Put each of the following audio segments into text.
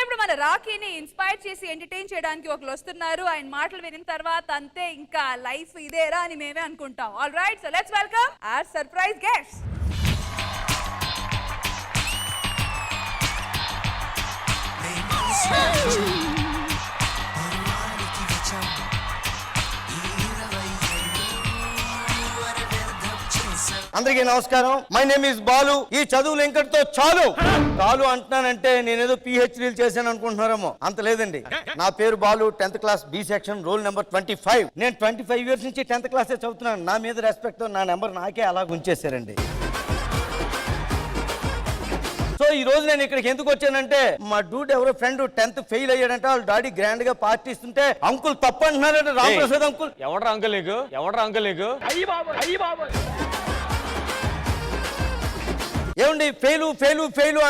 ఇప్పుడు మన రాఖీని ఇన్స్పైర్ చేసి ఎంటర్టైన్ చేయడానికి ఒకరు వస్తున్నారు. ఆయన మాటలు వినిన తర్వాత అంతే ఇంకా లైఫ్ ఇదేరా అని మేమే అనుకుంటాం. All right, so let's welcome our surprise guest. అందరికీ నమస్కారం. My name is Balu. ఈ చదువులు ఇంకటితో చాలు చాలు అంటున్నానంటే నేనేదో పిహెచ్డీలు చేశాను అనుకుంటున్నారేమో. అంత లేదండి. నా పేరు Balu, 10th class B section, roll number 25. నేను 25 ఇయర్స్ నుంచి 10th క్లాసే చదువుతున్నాను. నా మీద రెస్పెక్ట్, నా నెంబర్ నాకే అలా ఉంచేశారండి. సో ఈ రోజు నేను ఇక్కడికి ఎందుకు వచ్చానంటే, మా డూడ్ ఎవరో ఫ్రెండ్ 10th ఫెయిల్ అయ్యాడంట. వాళ్ళ డాడీ గ్రాండ్ గా పార్టీ ఇస్తుంటే అంకుల్ తప్పు అంటున్నారంటే, రామప్రసాద్ అంకుల్. ఎవడ్రా అంకుల్ నీకు? ఏమండి ఫెయిల్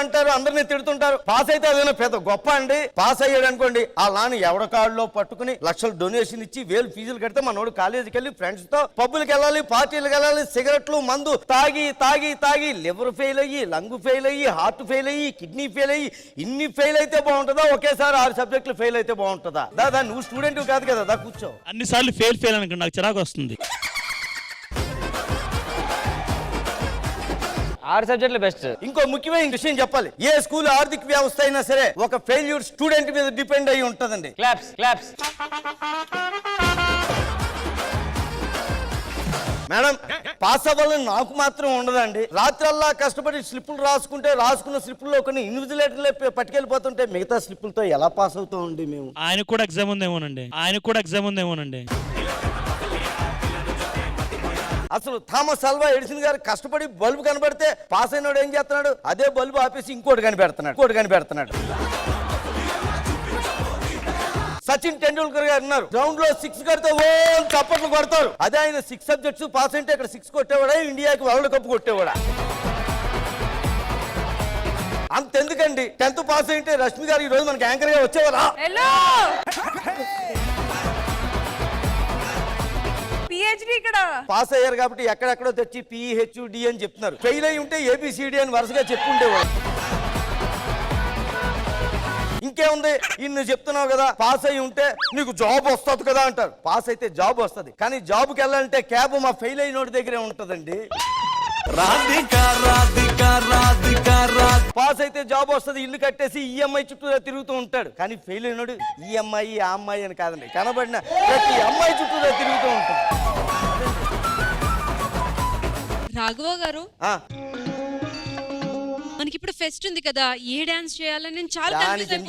అంటారు, అందరినీ తిడుతుంటారు. పాస్ అయితే అదేనా పెద్ద గొప్ప అండి. పాస్ అయ్యాడు అనుకోండి, ఆ నాన్న ఎవడ కాళ్ళలో పట్టుకుని లక్షలు డొనేషన్ ఇచ్చి 1000 ఫీజులు కడితే మనోడు కాలేజీకి వెళ్ళి ఫ్రెండ్స్ తో పబ్బులకి వెళ్ళాలి, పార్టీలకు వెళ్ళాలి, సిగరెట్లు మందు తాగి తాగి తాగి లివర్ ఫెయిల్ అయ్యి, లంగ్ ఫెయిల్ అయ్యి, హార్ట్ ఫెయిల్ అయ్యి, కిడ్నీ ఫెయిల్ అయ్యి, ఇన్ని ఫెయిల్ అయితే బాగుంటుందా? ఒకేసారి 6 సబ్జెక్టులు ఫెయిల్ అయితే బాగుంటుందా? దాదా నువ్వు స్టూడెంట్ కాదు కదా, దా కూర్చో. అన్నిసార్లు ఫెయిల్ అనుకోండి, నాకు చిరాకు వస్తుంది. 6 సబ్జెక్టులు బెస్ట్. ఇంకో ముఖ్యమైన విషయం చెప్పాలి. ఏ స్కూల్ ఆర్థిక వ్యవస్థ అయినా సరే ఒక ఫెయిల్యూర్ స్టూడెంట్ మీద డిపెండ్ అయ్యి ఉంటుందండి. క్లాప్స్. మేడం, పాస్ అవ్వాలని నాకు మాత్రం ఉండదండి. రాత్రల్లా కష్టపడి స్లిప్పులు రాసుకున్న స్లిప్పుల్లో కొన్ని ఇన్విజిలేటర్లే పట్టుకెళ్ళిపోతుంటే మిగతా స్లిప్పులతో ఎలా పాస్ అవుతామండి మేము? ఆయన కూడా ఎగ్జామ్ ఉందేమోనండి. అసలు థామస్ అల్వా ఎడిసన్ గారు కష్టపడి బల్బు కనబడితే పాస్ అయినోడు ఏం చేస్తున్నాడు? అదే బల్బు ఆపేసి ఇంకోటి కనిపెడుతున్నాడు. సచిన్ టెండూల్కర్ గారు ఉన్నారు, గ్రౌండ్ లో 6 కడితే ఓ చప్పట్లు కొడతారు. అదే ఆయన 6 సబ్జెక్ట్స్ పాస్ అంటే ఇక్కడ 6 కొట్టేవాడా, ఇండియాకి వరల్డ్ కప్ కొట్టేవాడా? అంతెందుకండి, 10th పాస్ అయితే రష్మి గారు ఈ రోజు మనకి యాంకర్ గా వచ్చేవారా? పాస్ అయ్యారు కాబట్టి ఎక్కడెక్కడో తెచ్చి పిహెచ్డి అని చెప్తున్నారు. ఫెయిల్ అయి ఉంటే ఏబిసిడి అని వరుసగా చెప్పుకుంటేవాడు. ఇంకేముంది, ఇన్ని చెప్తున్నావు కదా, పాస్ అయి ఉంటే నీకు జాబ్ వస్తుంది కదా అంటారు. పాస్ అయితే జాబ్ వస్తుంది, కానీ జాబ్కి వెళ్ళాలంటే క్యాబ్ మా ఫెయిల్ అయినోడి దగ్గరే ఉంటదండి. పాస్ అయితే జాబ్ వస్తుంది, ఇల్లు కట్టేసి ఈఎంఐ చుట్టూ తిరుగుతూ ఉంటాడు. కానీ ఫెయిల్ అయినోడు ఈఎంఐ ఆ అమ్మాయి అని కాదండి, కనబడిన ప్రతి అమ్మాయి చుట్టూ తిరుగుతూ ఉంటాడు. రాఘవ గారు, మనకి ఇప్పుడు ఫెస్ట్ ఉంది కదా, ఏ డాన్స్ చేయాలని నేను చాలా టెన్షన్.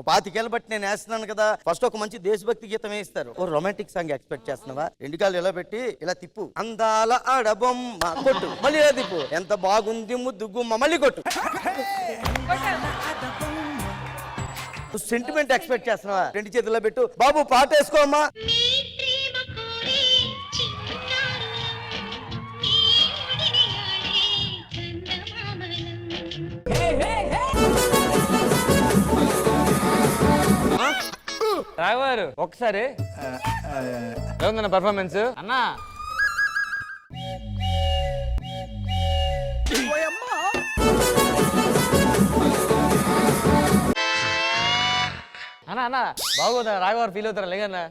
25 ఏళ్ళ బట్టి నేను వేస్తున్నాను కదా. ఫస్ట్ ఒక మంచి దేశభక్తి గీతం వేస్తారు, ఓ రొమాంటిక్ సాంగ్ ఎక్స్పెక్ట్ చేస్తున్నావా? 2 కాళ్ళు ఇలా పెట్టి ఇలా తిప్పు, అందాల ఆడబొమ్మ కొట్టు, మళ్ళీ ఇలా తిప్పు, ఎంత బాగుంది ముద్దు గుమ్మ, మళ్ళీ కొట్టు. సెంటిమెంట్ ఎక్స్పెక్ట్ చేస్తున్నావా? 2 చేతుల్లో పెట్టు, బాబు పాట వేసుకోమ్మా. రాఘవారు ఒకసారి ఏముందన్న పర్ఫార్మెన్స్ అన్నా? అన్నా బాగోదా? రాఘవారు ఫీల్ అవుతారా? లేదన్నా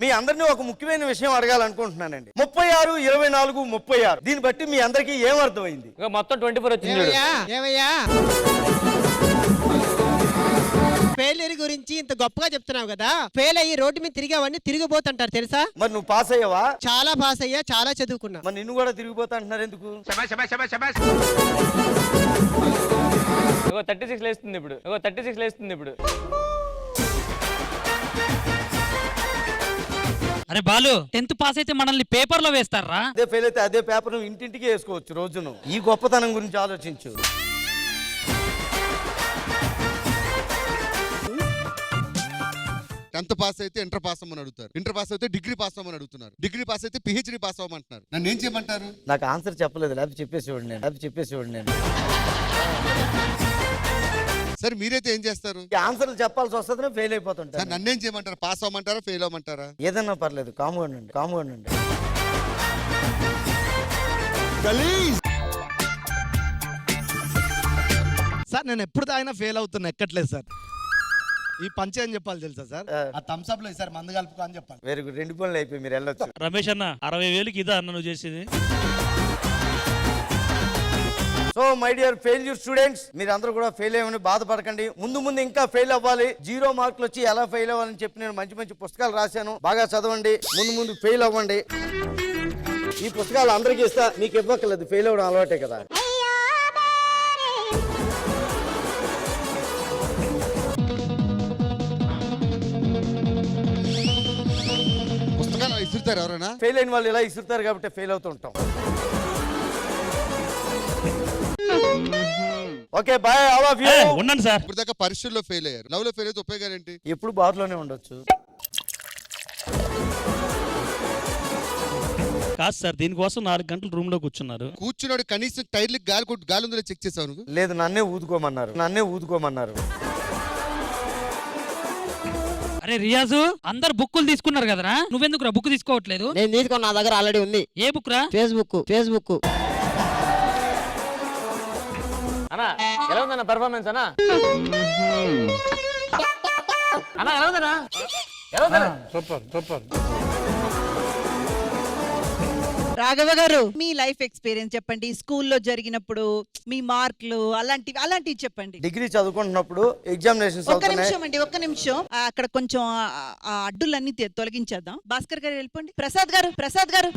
మీ అందరినీ ఒక ముఖ్యమైన విషయం అడగాలనుకుంటున్నానండి. 36, 24, 36 దీన్ని బట్టి మీ అందరికి ఏం అర్థమైంది? మొత్తం 24 వచ్చింది. ఫెయిలియర్ గురించి ఇంత గొప్పగా చెప్తున్నావు కదా, ఫెయిల్ అయ్యి రోడ్డు మీద తిరిగావన్నీ తిరిగిపోతుంటారు తెలుసా? మరి నువ్వు పాస్ అయ్యావా? చాలా పాస్ అయ్యా, చాలా చదువుకున్నా. మరి నిన్ను కూడా తిరిగిపోతా అంటున్నారు ఎందుకు? 36 లేస్తుంది ఇప్పుడు. అరే బాలు, 10th పాస్ అయితే మనల్ని పేపర్ లో వేస్తారా? అదే ఫెయిల్ అయితే అదే పేపర్ నువ్వు ఇంటింటికి వేసుకోవచ్చు రోజును. ఈ గొప్పతనం గురించి ఆలోచించు. టెన్త్ పాస్ అయితే ఇంటర్ పాస్ అవ్వమని అడుగుతారు, ఇంటర్ పాస్ అయితే డిగ్రీ పాస్ అవ్వమని అడుగుతున్నారు, డిగ్రీ పాస్ అయితే పిహెచ్డి పాస్ అవ్వమంటున్నారు. నన్ను ఏం చేయమంటారు? నాకు ఆన్సర్ చెప్పలేదు, లేకపోతే చెప్పేసేవాడు నేను. సరే మీరైతే ఏం చేస్తారు? ఆన్సర్లు చెప్పాల్సి వస్తుంది, ఫెయిల్ అయిపోతుంటారు. నన్నేం చేయమంటారు? పాస్ అవ్వమంటారా, ఫెయిల్ అవ్వమంటారా? ఏదన్నా పర్లేదు, కామ్గా ఉండండి. సార్ నేను ఎప్పుడు తాగినా ఫెయిల్ అవుతున్నా, ఎక్కట్లేదు సార్. ఈ పంచే అని చెప్పాలి తెలుసా సార్? ఆ థమ్స్ అప్ లో సార్ మందు కలుపుకో అని చెప్పాలి. వెరీ గుడ్, 2 పనులు అయిపోయి మీరు వెళ్ళొచ్చు. రమేష్ అన్న 60,000కి ఇదా అన్న నువ్వు చేసేది? So my dear failure students, మీరు అందరూ కూడా ఫెయిల్ అయ్యమని బాధపడకండి. ముందు ముందు ఇంకా ఫెయిల్ అవ్వాలి, 0 మార్కులు వచ్చి ఎలా ఫెయిల్ అవ్వాలని చెప్పి నేను మంచి మంచి పుస్తకాలు రాశాను. బాగా చదవండి, ముందు ముందు ఫెయిల్ అవ్వండి. ఈ పుస్తకాలు అందరికీ ఇస్తా, మీకు ఇవ్వక్కర్లేదు, ఫెయిల్ అవ్వడం అలవాటే కదా. పుస్తకాలు ఇసురుతారు ఎవరైనా? ఫెయిల్ అయిన వాళ్ళు ఇలా ఇసురుతారు కాబట్టి ఫెయిల్ అవుతూ ఉంటాం. Okay bye all of you. ఉండండి సార్. ఇప్పుడు దాకా పరీక్షల్లో ఫెయిల్ అయ్యారు, లవ్ లో ఫెయిల్ అయితే ఉపయోగాలు ఏంటి? ఎప్పుడు బార్లోనే ఉండొచ్చు. కాదు సార్, దీనికోసం 4 గంటలు రూమ్ లో కూర్చున్నారు. కూర్చున్నాడు, కనీసం టైర్లకు గాలి ఉందో చెక్ చేసావు నువ్వు? లేదు, నన్నే ఊదుకోమన్నారు. అరే రియాజు, అందరు బుక్కులు తీసుకున్నారు కదరా, నువ్వెందుకురా బుక్ తీసుకోవట్లేదు? నేను తీసుకుని నా దగ్గర ఆల్రెడీ ఉంది. ఏ బుక్ రా? ఫేస్బుక్. అన్నా ఎలా ఉందన్న పర్ఫార్మెన్స్ అన్నా? అన్నా ఎలా ఉందన్నా? సూపర్. రాఘవ గారు, మీ లైఫ్ ఎక్స్పీరియన్స్ చెప్పండి. స్కూల్లో జరిగినప్పుడు మీ మార్కులు అలాంటివి చెప్పండి. డిగ్రీ చదువుకుంటున్నప్పుడు ఎగ్జామినేషన్స్ ఒక్క నిమిషం అండి, ఒక్క నిమిషం. అక్కడ కొంచెం ఆ అడ్డులన్నీ తొలగించేద్దాం. భాస్కర్ గారు వెళ్ళిపోండి. ప్రసాద్ గారు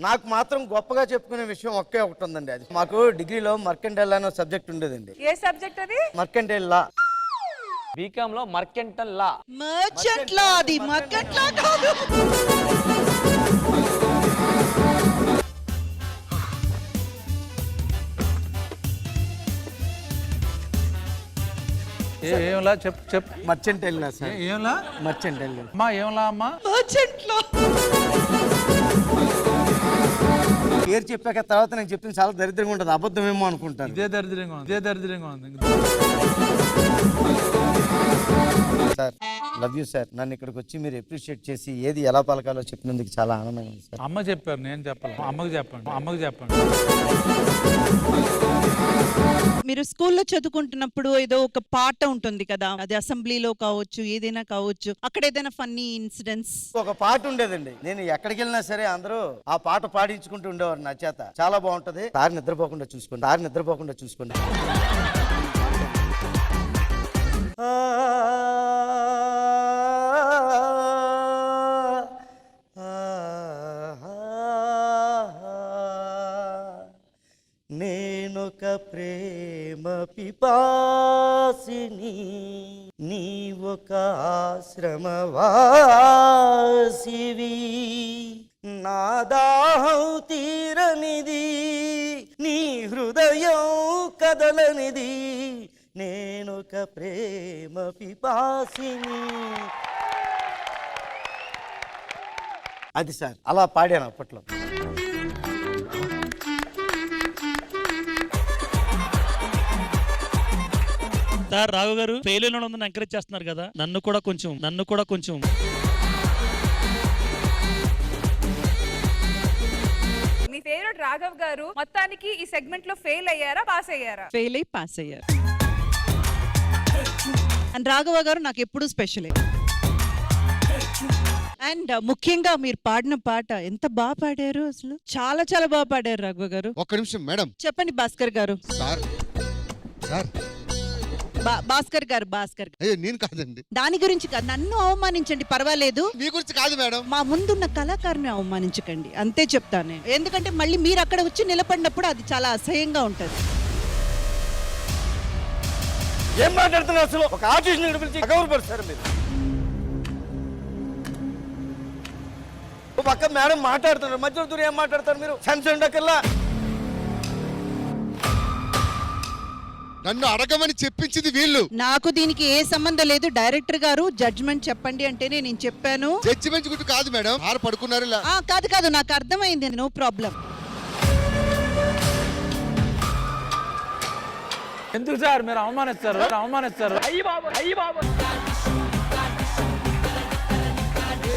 నాకు మాత్రం గొప్పగా చెప్పుకునే విషయం ఒకటే ఒకటి ఉందండి. అది మాకు డిగ్రీలో మర్కెంటైల్ అనే సబ్జెక్ట్ ఉండేదండి. ఏ సబ్జెక్ట్ అది? మర్కెంటైల్ లా. బీకామ్ లో మర్కెంటల్ లా. మర్చెంట్ లా. అది మర్కెంట్ లా కాదు. ఏంలా చెప్పు. మర్చెంటైల్ లా సార్. ఏంలా? మర్చెంటైల్ లా. అమ్మా ఏంలా అమ్మా? మర్చెంట్ లా. పేరు చెప్పాక తర్వాత నేను చెప్పింది చాలా దరిద్రంగా ఉంటుంది, అబద్ధమేమో అనుకుంటారు. ఇదే దరిద్రంగా ఉంది. Sir love you sir. నన్ను ఇక్కడికి వచ్చి మీరు అప్రిషియేట్ చేసి ఏది ఎలా పలకాలో చెప్పినందుకు చాలా ఆనందంగా ఉంది సార్. అమ్మ చెప్పారు, నేను చెప్పాలి. అమ్మకి చెప్పండి. మీరు స్కూల్లో చదువుకుంటున్నప్పుడు ఏదో ఒక పాట ఉంటుంది కదా, అది అసెంబ్లీలో కావచ్చు, ఏదైనా కావచ్చు, అక్కడ ఏదైనా ఫన్నీ ఇన్సిడెంట్స్? ఒక పాట ఉండేదండి, నేను ఎక్కడికి వెళ్ళినా సరే అందరూ ఆ పాట పాడించుకుంటూ ఉండేవారు నా చేత. చాలా బాగుంటది. దారి నిద్రపోకుండా చూసుకోండి. నేనొక ప్రేమ పిపాసిని, నీ ఒక ఆశ్రమవాసివి, నా దాహం తీరనిది, నీ హృదయం కదలనిది, నేనొక ప్రేమ పిపాసిని. అది సార్ అలా పాడాను అప్పట్లో. సార్ రాఘవ గారు ఫెయిల్ అయిన వాళ్ళని ఎంకరేజ్ చేస్తున్నారు కదా, నన్ను కూడా కొంచెం మీ ఫేవరెట్ రాఘవ్ గారు మొత్తానికి ఈ సెగ్మెంట్ లో ఫెయిల్ అయ్యారా, పాస్ అయ్యారా? ఫెయిల్ అయ్యి పాస్ అయ్యారు. అండ్ రాఘవ గారు నాకు ఎప్పుడూ స్పెషలే. అండ్ ముఖ్యంగా మీరు పాడిన పాట ఎంత బాగా పాడారు, అసలు చాలా చాలా బాగా పాడారు రాఘవ గారు. ఒక్క నిమిషం మేడం. చెప్పండి భాస్కర్ గారు. సార్ భాస్కర్ గారు. అయ్యో నేను కాదండి. దాని గురించి కాదు, నన్ను అవమానించండి పర్వాలేదు, మీ గురించి కాదు మేడం. మా ముందున్న కళాకారుని అవమానించకండి, అంతే చెప్తాను నేను. ఎందుకంటే మళ్ళీ మీరు అక్కడ వచ్చి నిలబడినప్పుడు అది చాలా అసహ్యంగా ఉంటది. ఏం మాట్లాడుతున్నారు అసలు? ఒక ఆర్టిస్ట్ పిలిచి గౌరవపరుస్తారు మీరు. పక్క మేడం మాట్లాడుతున్నారు, మధ్యలో దూరం ఏం మాట్లాడతారు మీరు? సెన్స్ ఉండకల్లా. నన్ను అడగమని చెప్పించింది వీళ్ళు. నాకు దీనికి ఏ సంబంధం లేదు. డైరెక్టర్ గారు జడ్జ్మెంట్ చెప్పండి అంటేనే నేను చెప్పాను. జడ్జిమెంట్ గురించి కాదు మేడం. ఆరు పడుకున్నారు. కాదు నాకు అర్థమైంది, నో ప్రాబ్లం. ఎందుకు సార్ మీరు అవమానిస్తారు?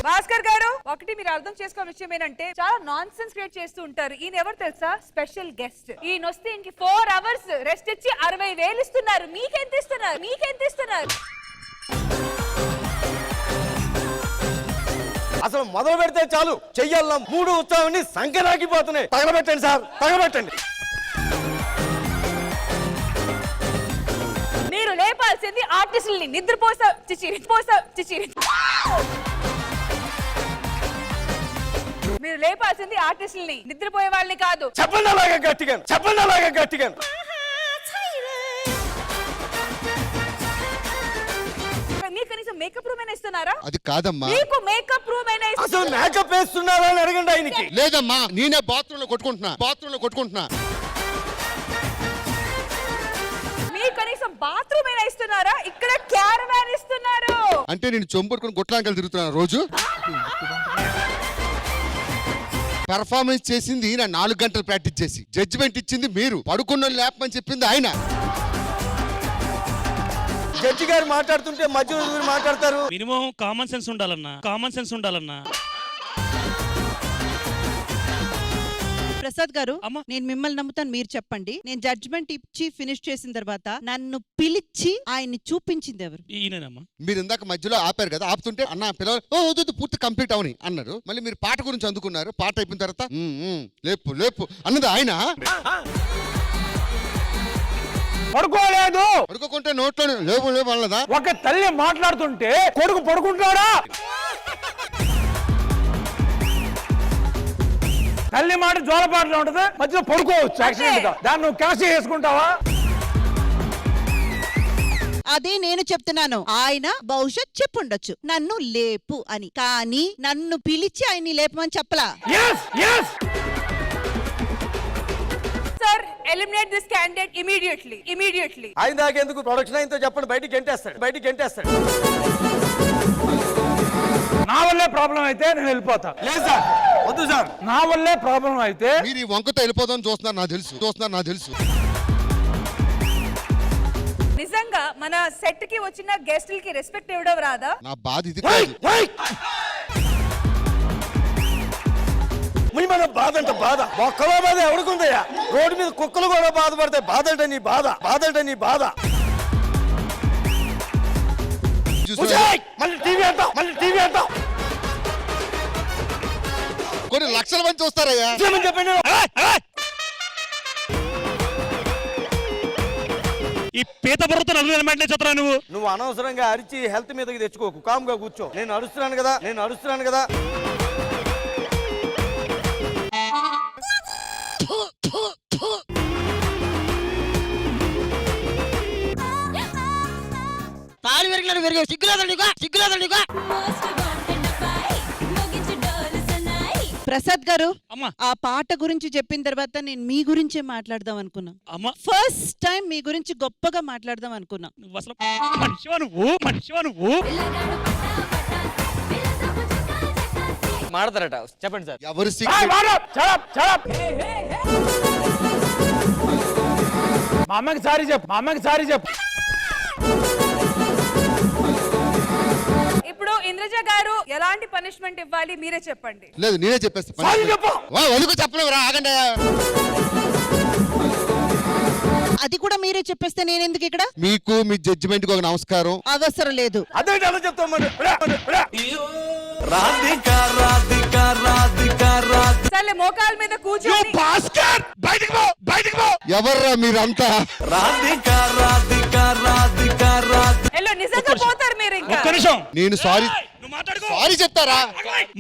భాస్కర్ గారు, ఒకటి మీరు అర్థం చేసుకోవాల్సిన విషయం ఏంటంటే చాలా నాన్ సెన్స్ క్రియేట్ చేస్తూ ఉంటారు. ఈయన ఎవరు తెలుసా? Special guest. ఈయన వస్తే ఇంక 4 అవర్స్ రెస్ట్ ఇచ్చి 60,000 ఇస్తున్నారు. మీకెంత ఇస్తున్నారు? అసలు మొదలు పెడితే చాలు చెయ్యాల 3 ఉత్సవాన్ని సంకరాకిపోతున్నాయి. తగలబెట్టండి సార్, తగలబెట్టండి. మీరు లేపాల్సింది ఆర్టిస్టుల్ని. మీరు లేపాల్సింది ఆర్టిస్టుల్ని, నిద్రపోయే వాళ్ళని కాదు. చెప్పండి అలాగే గట్టిగా, చెప్పండి అలాగే గట్టిగా. మీకు కనీసం మేకప్ రూమ్ అయినా ఇస్తున్నారా? అది కాదమ్మా. మీకు మేకప్ రూమ్ అయినా అసలు మేకప్ వేస్తున్నారా అని అడగండి ఆయనకి. లేదమ్మా, నేనే బాత్రూమ్ లో కొట్టుకుంటున్నా. మీకు కనీసం బాత్రూమ్ అయినా ఇస్తున్నారా? ఇక్కడ క్యారవాన్ ఇస్తున్నారు. అంటే నేను చొంపుడుకుని గుట్లాంకలు తిరుగుతున్నాను రోజు. పెర్ఫార్మెన్స్ చేసింది నా 4 గంటలు ప్రాక్టీస్ చేసి, జడ్జిమెంట్ ఇచ్చింది మీరు, పడుకున్న లేపమని చెప్పింది ఆయన. జడ్జి గారు మాట్లాడుతుంటే మధ్యలో మీరు మాట్లాడతారు. మినిమం కామన్ సెన్స్ ఉండాలన్నా. ప్రసాద్ గారు, అమ్మా. నేను మిమ్మల్ని నమ్ముతాను, మీరు చెప్పండి. నేను జడ్జ్మెంట్ ఇచ్చి ఫినిష్ చేసిన తర్వాత నన్ను పిలిచి ఆయన్ని చూపించింది ఎవరు? ఈయనమ్మా. మీరు ఇందాక మధ్యలో ఆపారు కదా, ఆపుతుంటే అన్న పిల్లలు పూర్తి కంప్లీట్ అవని అన్నారు. మళ్ళీ మీరు పాట గురించి అందుకున్నారు. పాట అయిపోయిన తర్వాత లేపు అన్నది ఆయన. పడుకోలేదు, పడుకోకుంటే నోట్లో లేపు అన్నదా? ఒక తల్లి మాట్లాడుతుంటే కొడుకు పడుకుంటాడా? తల్లి మాట జోలపాటలో ఉంటది, మధ్యలో పడుకోవచ్చు. యాక్సిడెంట్ గా దాన్ని నువ్వు క్యాన్సిల్ చేసుకుంటావా? అదే నేను చెప్తున్నాను. ఆయన బహుశా చెప్పుండొచ్చు నన్ను లేపు అని, కానీ నన్ను పిలిచి ఆయన్ని లేపమని చెప్పలా. Sir, eliminate this candidate immediately. ఆయన దాకెందుకు? ప్రొడక్షన్ ఆయనతో చెప్పండి, బయటికి గెంటేస్తాడు. నా వల్లే ప్రాబ్లం అయితే నేను వెళ్ళిపోతా. లేదు సార్, వద్దు సార్, నా వల్లే ప్రాబ్లం అయితే. మీరు ఈ వంకతో వెళ్ళిపోదాం చూస్తున్నారు నాకు తెలుసు. నిజంగా మన సెట్ కి వచ్చిన గెస్టులకి రెస్పెక్ట్ ఇవ్వడం రాదా? నా బాధ ఇది కాదు. మన బాధ అంటే బాధ ఒక్కలో బాధ ఎవడుకుందయ్యా? రోడ్డు మీద కుక్కలు కూడా బాధపడతాయి. బాధ అంటే నీ బాధ. మళ్ళీ టీవీ అంటాం. కొన్ని లక్షల మంది చూస్తారయ్యా. చెప్పండి. ఈ పీత బుర్రతో నలుగురు ఎలిమెంట్లే చెత్తరా నువ్వు అనవసరంగా అరిచి హెల్త్ మీదకి తెచ్చుకోకు. కామ్గా కూర్చో. నేను అరుస్తున్నాను కదా. ప్రసాద్ గారు, అమ్మా. ఆ పాట గురించి చెప్పిన తర్వాత నేను మీ గురించే మాట్లాడదాం అనుకున్నా. అమ్మా. ఫస్ట్ టైం మీ గురించి గొప్పగా మాట్లాడదాం అనుకున్నా. నువ్వు అసలు మనిషివా నువ్వు? మాడతారట, చెప్పండి సార్. ఎవరు మా అమ్మకి సారీ చెప్పు. ఇప్పుడు ఇంద్రజ గారు ఎలాంటి పనిష్మెంట్ ఇవ్వాలి మీరే చెప్పండి. లేదు, నేనే చెప్పేస్తా. చెప్పలేవురా, ఆగండి. అది కూడా మీరే చెప్పేస్తే నేను ఎందుకు ఇక్కడ? మీకు మీ జడ్జిమెంట్ కి ఒక నమస్కారం. అవసరం లేదు. అదే అలా చెప్తాం. సర్లే, మోకాల మీద కూర్చొని. భాస్కర్, బయటికి పో. ఎవర్రా మీరంతా? ఎల్లో, నిజంగా పోతారు మీరు ఇంకా. ఒక్క నిమిషం. నేను సారీ చెప్తారా?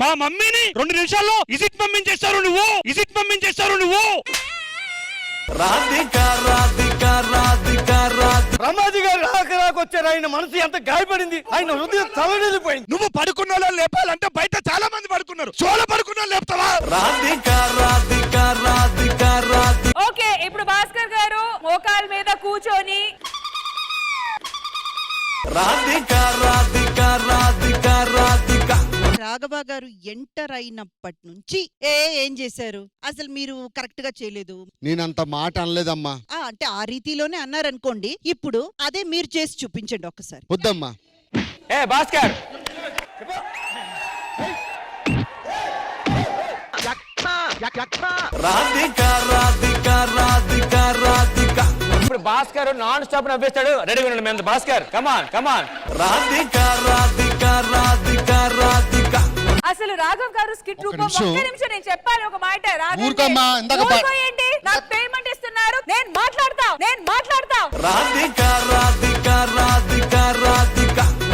మా మమ్మీని 2 నిమిషాల్లో ఇజిట్ పంపించేస్తారు నువ్వు. రమాజీ గారు రాకొచ్చారు. ఆయన మనసు ఎంత గాయపడింది, ఆయన హృదయం తలనిల్లిపోయింది. నువ్వు పడుకున్న లేపాలంటే బయట చాలా మంది పడుకున్నారు. చోళ పడుకున్న లేపుతావా? ఓకే, ఇప్పుడు భాస్కర్ గారు మోకాల మీద కూర్చొని. రాఘవ గారు ఎంటర్ అయినప్పటి నుంచి ఏం చేశారు? అసలు మీరు కరెక్ట్ గా చేయలేదు. నేనంత మాట అనలేదమ్మా. అంటే ఆ రీతిలోనే అన్నారనుకోండి. ఇప్పుడు అదే మీరు చేసి చూపించండి ఒక్కసారి. వద్దమ్మా. భాస్కర్ ఇప్పుడు భాస్కర్ నాన్ స్టాప్ నవ్వేస్తాడు. రెడీగా ఉండండి మేము. భాస్కర్ కమాన్ కమాన్. అసలు రాఘవ్ గారు స్కిట్ రూపం నిమిషం. ఒక్క నిమిషం నేను చెప్పాలి ఒక మాట. రాఘవ్ ఊరుకోమ్మా, ఇందాక ఏంటి నాకు పేమెంట్ ఇస్తున్నారు, నేను మాట్లాడతా.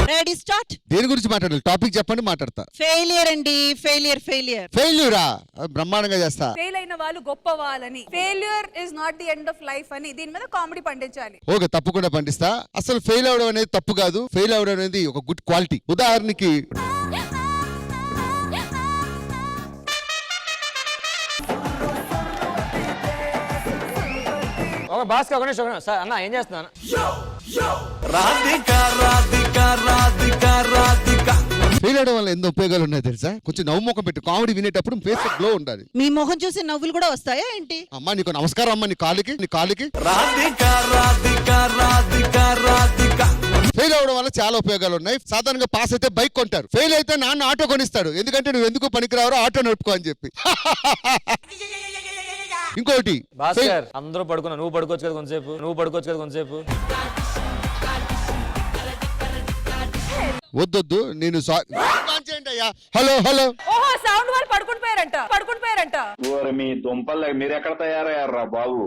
Ready start. దేని గురించి మాట్లాడాలి? టాపిక్ చెప్పండి, మాట్లాడతా. ఫెయిలియర్ అండి, ఫెయిలియర్. ఫెయిల్యూరా? బ్రహ్మాండంగా చేస్తా. ఫెయిల్ అయిన వాళ్ళు గొప్ప వాళ్ళని, failure is not the end of life అని దీని మీద కామెడీ పండించాలి. ఓకే, తప్పకుండా పండిస్తా. అసలు ఫెయిల్ అవడం అనేది తప్పు కాదు. ఫెయిల్ అవడం అనేది ఒక గుడ్ క్వాలిటీ. ఉదాహరణకి ఒక భాస్కర్ ఒక నిమిషం సార్. అన్న ఏం చేస్తున్నాను? ఫెయిల్ అవడం వల్ల ఎన్నో ఉపయోగాలు ఉన్నాయి తెలుసా? కొంచెం నవ్వు ముఖం పెట్టి కామెడీ వినేటప్పుడు ఫేస్ గ్లో ఉండాలి. మీ మొహం చూసి నవ్వులు కూడా వస్తాయా ఏంటి? అమ్మా నీకు నమస్కారం అమ్మా, నీ కాలికి. ఫెయిల్ అవడం వల్ల చాలా ఉపయోగాలు ఉన్నాయి. సాధారణంగా పాస్ అయితే బైక్ కొంటారు, ఫెయిల్ అయితే నాన్న ఆటో కొనిస్తాడు. ఎందుకంటే నువ్వు ఎందుకు పనికిరావో ఆటో నడుపుకో అని చెప్పి. ఇంకోటి భాస్కర్ అందరూ పడుకున్నా, నువ్వు పడుకోవచ్చు కదా కొంతసేపు. వద్దొద్దు, నేను హలో ఓహో సౌండ్ వాళ్ళు పడుకుంటుపోయారంట. మీ దుంపలు మీరు ఎక్కడ తయారయ్యారా బాబు?